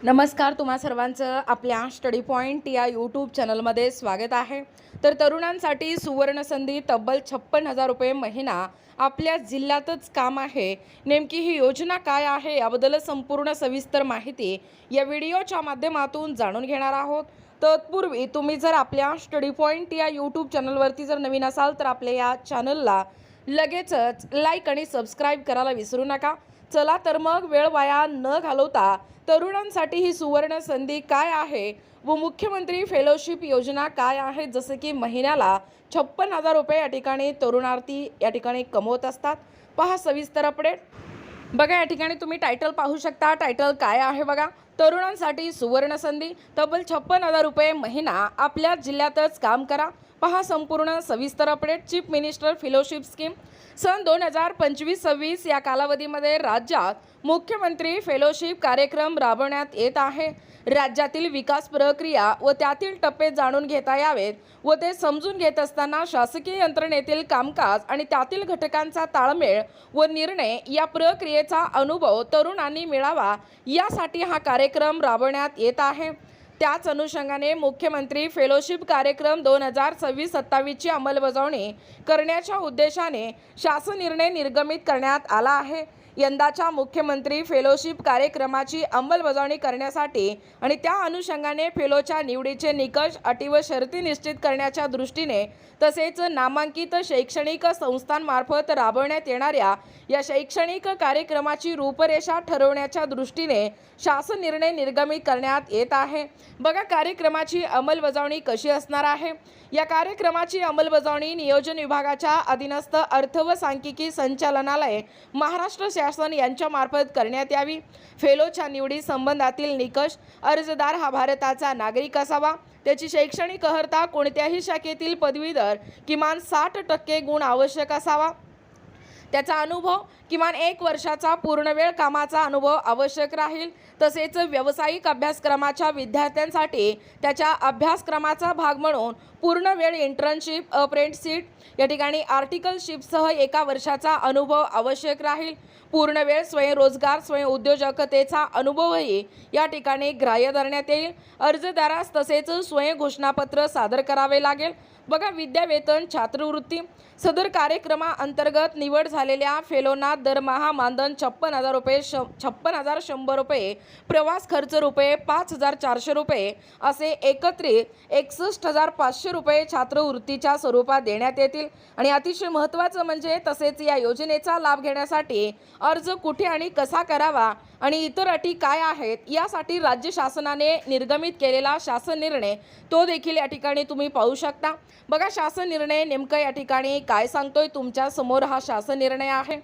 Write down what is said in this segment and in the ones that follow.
नमस्कार, तुम्हा सर्वांचं आपल्या स्टडी पॉईंट या यूट्यूब चॅनलमध्ये स्वागत आहे। तर तरुणांसाठी सुवर्ण संधी तब्बल 56,000 रुपये महिना आपल्या जिल्ह्यातच काम आहे। नेमकी ही योजना काय आहे याबद्दल संपूर्ण सविस्तर माहिती या व्हिडिओच्या माध्यमातून जाणून घेणार आहोत। तत्पूर्वी तुम्ही जर आपल्या स्टडी पॉईंट या यूट्यूब चॅनलवरती जर नवीन असाल तर आपल्या या चॅनलला लगेचच लाईक आणि सबस्क्राईब करायला विसरू नका। चला तर मग वेळ वाया न घालवता तरुणांसाठी ही सुवर्ण संधी काय आहे व मुख्यमंत्री फेलोशिप योजना काय आहे, जसे की महिन्याला 56,000 रुपये या ठिकाणी तरुणार्थी या ठिकाणी कमवत असतात। पहा सविस्तर अपडेट। बघा या ठिकाणी तुम्ही टायटल पाहू शकता। टायटल काय आहे बघा, तरुणांसाठी सुवर्ण संधी तब्बल 56,000 रुपये महिना आपल्या जिल्ह्यातच काम करा। पहा संपूर्ण सविस्तर update. Chief minister fellowship scheme सन 2025-26 या कालावधीमध्ये राज्यात मुख्यमंत्री फेलोशिप कार्यक्रम राबवण्यात येत आहे। राज्यातील विकास प्रक्रिया व त्यातील टप्पे जाणून घेता यावेत व ते समजून घेत असताना शासकीय यंत्रणेतील कामकाज आणि त्यातील घटकांचा ताळमेळ व निर्णय या प्रक्रियेचा अनुभव तरुणांनी मिळावा यासाठी हा कार्यक्रम राबवण्यात येत आहे। त्याच अनुषंगाने मुख्यमंत्री फेलोशिप कार्यक्रम 2026-27 ची अंमलबजावणी करण्याच्या उद्देशाने शासन निर्णय निर्गमित करण्यात आला आहे। यंदाच्या मुख्यमंत्री फेलोशिप कार्यक्रमाची अंमलबजावणी करण्यासाठी आणि त्या अनुषंगाने फेलोच्या निवडीचे निकष, अटी व शर्ती निश्चित करण्याच्या दृष्टीने तसेच नामांकित शैक्षणिक संस्थांमार्फत राबवण्यात येणाऱ्या या शैक्षणिक कार्यक्रमाची रूपरेषा ठरवण्याच्या दृष्टीने शासन निर्णय निर्गमित करण्यात येत आहे। बघा कार्यक्रमाची अंमलबजावणी कशी असणार आहे। या कार्यक्रमाची अंमलबजावणी नियोजन विभागाच्या अधीनस्थ अर्थ व सांख्यिकी संचालनालय महाराष्ट्र शासन यांच्या मार्फत करण्यात यावी। फेलोच्या निवडी संबंधातील निकष, अर्जदार हा भारताचा नागरिक असावा, त्याची शैक्षणिक अर्हता कोणत्याही शाखेतील पदवीधर किमान 60% गुण आवश्यक असावा, त्याचा अनुभव किमान 1 वर्षाचा पूर्णवेळ कामाचा अनुभव आवश्यक राहील। तसेच व्यावसायिक अभ्यासक्रमाच्या विद्यार्थ्यांसाठी त्याच्या अभ्यासक्रमाचा भाग म्हणून पूर्णवेळ इंटर्नशिप, अप्रेंटिसशिप या ठिकाणी आर्टिकलशिपसह 1 वर्षाचा अनुभव आवश्यक राहील। पूर्णवेळ स्वयंरोजगार, स्वयंउद्योजकतेचा अनुभवही या ठिकाणी ग्राह्य धरण्यात येईल। अर्जदारास तसेच स्वयं घोषणापत्र सादर करावे लागेल। बघा विद्यावेतन, छात्रवृत्ती सदर कार्यक्रमाअंतर्गत निवड झालेल्या फेलोना दरमहा मानधन 56,000 रुपये, 56,100 रुपये, प्रवास खर्च रुपये 5,400 रुपये असे एकत्रित 61,500 रुपये छात्रवृत्तीच्या स्वरूपात देण्यात येतील। आणि अतिशय महत्त्वाचं म्हणजे तसेच या योजनेचा लाभ घेण्यासाठी अर्ज कुठे आणि कसा करावा आणि इतर अटी काय आहेत यासाठी राज्य शासनाने निर्गमित केलेला शासन निर्णय तो देखील या ठिकाणी तुम्ही पाहू शकता। बघा शासन निर्णय नेमकं या ठिकाणी काय सांगतोय, तुमच्या समोर हा शासन निर्णय आहे।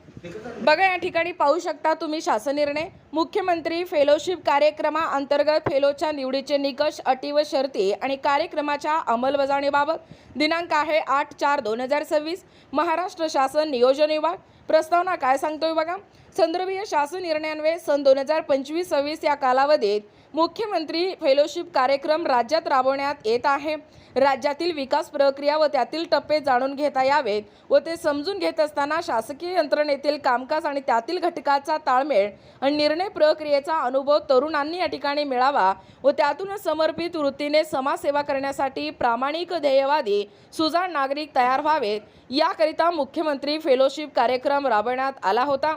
बघा या ठिकाणी पाहू शकता तुम्ही शासन निर्णय। मुख्यमंत्री फेलोशिप कार्यक्रमाअंतर्गत फेलोच्या निवडीचे निकष, अटी व शर्ती आणि कार्यक्रमाच्या अंमलबजावणीबाबत दिनांक आहे 8/4/2026 महाराष्ट्र शासन नियोजन विभाग। प्रस्तावना काय सांगतोय बघा, संदर्भीय शासन निर्णयान्वये सन 2025-26 या कालावधीत मुख्यमंत्री फेलोशिप कार्यक्रम राज्यात राबवण्यात येत आहे। राज्यातील विकास प्रक्रिया व त्यातील टप्पे जाणून घेता यावेत व ते समजून घेत असताना शासकीय यंत्रणेतील कामकाज आणि त्यातील घटकाचा ताळमेळ आणि निर्णय प्रक्रियेचा अनुभव तरुणांनी या ठिकाणी मिळावा व त्यातून समर्पित वृत्तीने समाजसेवा करण्यासाठी प्रामाणिक, ध्येयवादी, सुजाण नागरिक तयार व्हावेत याकरिता मुख्यमंत्री फेलोशिप कार्यक्रम राबवण्यात आला होता।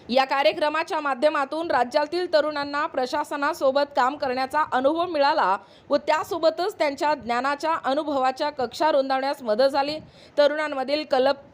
या कार्यक्रमाच्या माध्यमातून राज्यातील तरुणांना प्रशासनासोबत काम करण्याचा अनुभव मिळाला व त्यासोबतच त्यांच्या ज्ञानाच्या, अनुभवाच्या कक्षा रुंदावण्यास मदत झाली। तरुणांमधील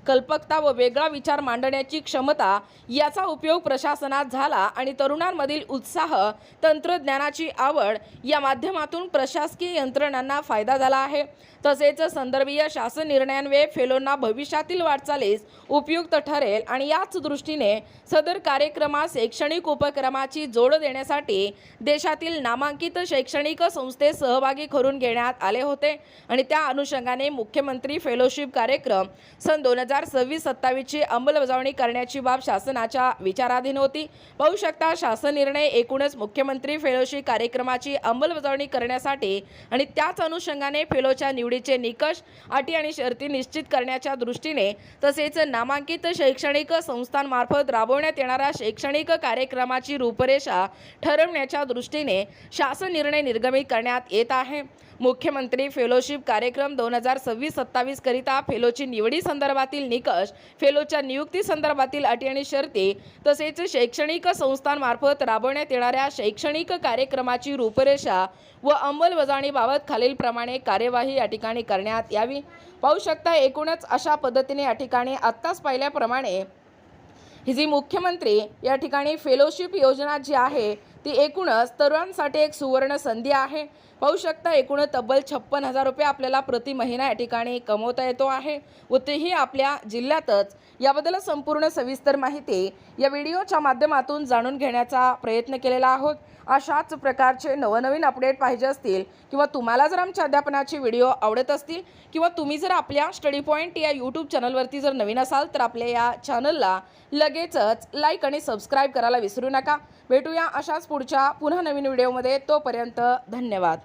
कल्पकता व वेगळा विचार मांडण्याची क्षमता याचा उपयोग प्रशासनात झाला आणि तरुणांमधील उत्साह, तंत्रज्ञानाची आवड या माध्यमातून प्रशासकीय यंत्रणांना फायदा झाला आहे। तसेच संदर्भीय शासन निर्णयान्वये फेलोंना भविष्यातील वाटचालीस उपयुक्त ठरेल आणि याच दृष्टीने सदर कार्यक्रमास शैक्षणिक उपक्रमाची जोड देण्यासाठी देशातील नामांकित शैक्षणिक संस्थेत सहभागी करून घेण्यात आले होते आणि त्या अनुषंगाने मुख्यमंत्री फेलोशिप कार्यक्रम सन 2026-27 ची अंमलबजावणी करण्याची बाब शासनाच्या विचाराधीन होती। पाहू शकता शासन निर्णय एकूणच मुख्यमंत्री फेलोशिप कार्यक्रमाची अंमलबजावणी करण्यासाठी आणि त्याच अनुषंगाने फेलोच्या निवडीचे निकष, अटी आणि शर्ती निश्चित करण्याच्या दृष्टीने तसेच नामांकित शैक्षणिक संस्थांमार्फत राबवण्यात येणाऱ्या येणाऱ्या शैक्षणिक कार्यक्रमाची रूपरेषा ठरवण्याच्या दृष्टीने शासन निर्णय निर्गमित करण्यात येत आहे। मुख्यमंत्री फेलोशिप कार्यक्रम 2026-27 करिता फेलोची निवडी संदर्भातील निकष, फेलोच्या नियुक्ती संदर्भातील अटी आणि शर्ती तसेच शैक्षणिक संस्थांमार्फत राबवण्यात येणाऱ्या शैक्षणिक कार्यक्रमाची रूपरेषा व अंमलबजावणीबाबत खालीलप्रमाणे कार्यवाही या ठिकाणी करण्यात यावी। पाहू शकता एकूणच अशा पद्धतीने या ठिकाणी आत्ताच पाहिल्याप्रमाणे ही जी मुख्यमंत्री या ठिकाणी फेलोशिप योजना जी आहे ती एकूणच तरुणांसाठी एक सुवर्ण संधी आहे। पाहू शकता एकूण तब्बल 56,000 रुपये आपल्याला प्रति महिना या ठिकाणी कमवता येतो आहे व तेही आपल्या जिल्ह्यातच। याबद्दल संपूर्ण सविस्तर माहिती या व्हिडिओच्या माध्यमातून जाणून घेण्याचा प्रयत्न केलेला आहोत। अशाच प्रकारचे नवनवीन अपडेट पाहिजे असतील किंवा तुम्हाला जर आमच्या अध्यापनाचे व्हिडिओ आवडत असतील किंवा तुम्ही जर आपल्या स्टडी पॉईंट या यूट्यूब चॅनलवरती जर नवीन असाल तर आपल्या या चॅनलला लगेचच लाईक आणि सबस्क्राईब करायला विसरू नका। भेटूया अशाच पुढच्या पुन्हा नवीन व्हिडिओमध्ये, तोपर्यंत धन्यवाद।